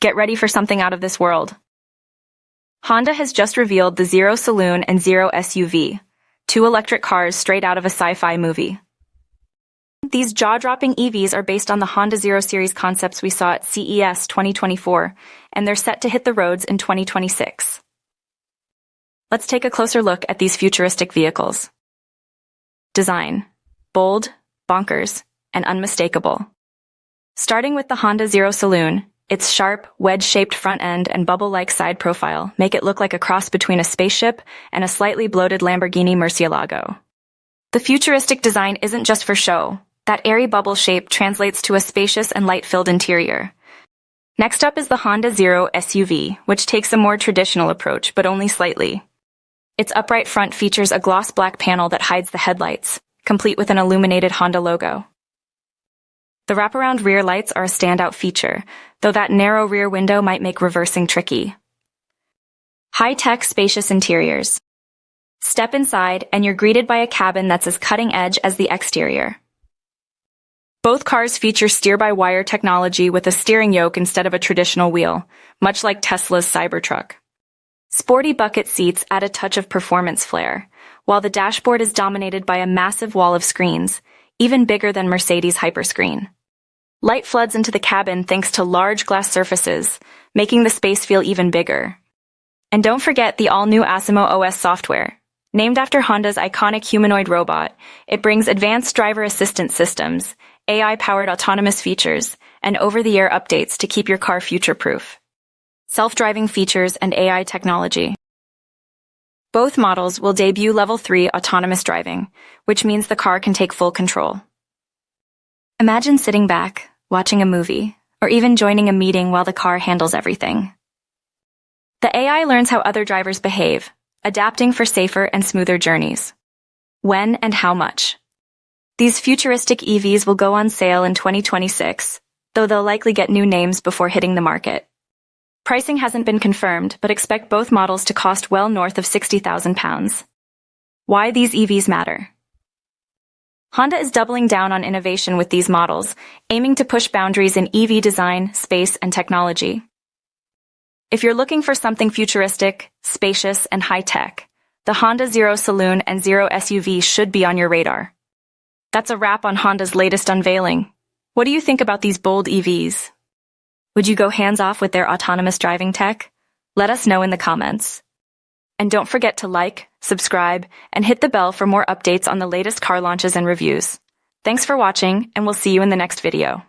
Get ready for something out of this world. Honda has just revealed the Zero Saloon and Zero SUV, two electric cars straight out of a sci-fi movie. These jaw-dropping EVs are based on the Honda Zero Series concepts we saw at CES 2024, and they're set to hit the roads in 2026. Let's take a closer look at these futuristic vehicles. Design: bold, bonkers, and unmistakable. Starting with the Honda Zero Saloon, its sharp, wedge-shaped front end and bubble-like side profile make it look like a cross between a spaceship and a slightly bloated Lamborghini Murcielago. The futuristic design isn't just for show. That airy bubble shape translates to a spacious and light-filled interior. Next up is the Honda Zero SUV, which takes a more traditional approach, but only slightly. Its upright front features a gloss black panel that hides the headlights, complete with an illuminated Honda logo. The wraparound rear lights are a standout feature, though that narrow rear window might make reversing tricky. High-tech, spacious interiors. Step inside, and you're greeted by a cabin that's as cutting-edge as the exterior. Both cars feature steer-by-wire technology with a steering yoke instead of a traditional wheel, much like Tesla's Cybertruck. Sporty bucket seats add a touch of performance flair, while the dashboard is dominated by a massive wall of screens, even bigger than Mercedes' Hyperscreen. Light floods into the cabin thanks to large glass surfaces, making the space feel even bigger. And don't forget the all-new Asimo OS software. Named after Honda's iconic humanoid robot, it brings advanced driver assistance systems, AI-powered autonomous features, and over-the-air updates to keep your car future-proof. Self-driving features and AI technology. Both models will debut Level 3 autonomous driving, which means the car can take full control. Imagine sitting back, watching a movie, or even joining a meeting while the car handles everything. The AI learns how other drivers behave, adapting for safer and smoother journeys. When and how much? These futuristic EVs will go on sale in 2026, though they'll likely get new names before hitting the market. Pricing hasn't been confirmed, but expect both models to cost well north of £60,000. Why these EVs matter? Honda is doubling down on innovation with these models, aiming to push boundaries in EV design, space, and technology. If you're looking for something futuristic, spacious, and high-tech, the Honda Zero Saloon and Zero SUV should be on your radar. That's a wrap on Honda's latest unveiling. What do you think about these bold EVs? Would you go hands-off with their autonomous driving tech? Let us know in the comments. And don't forget to like, subscribe, and hit the bell for more updates on the latest car launches and reviews. Thanks for watching, and we'll see you in the next video.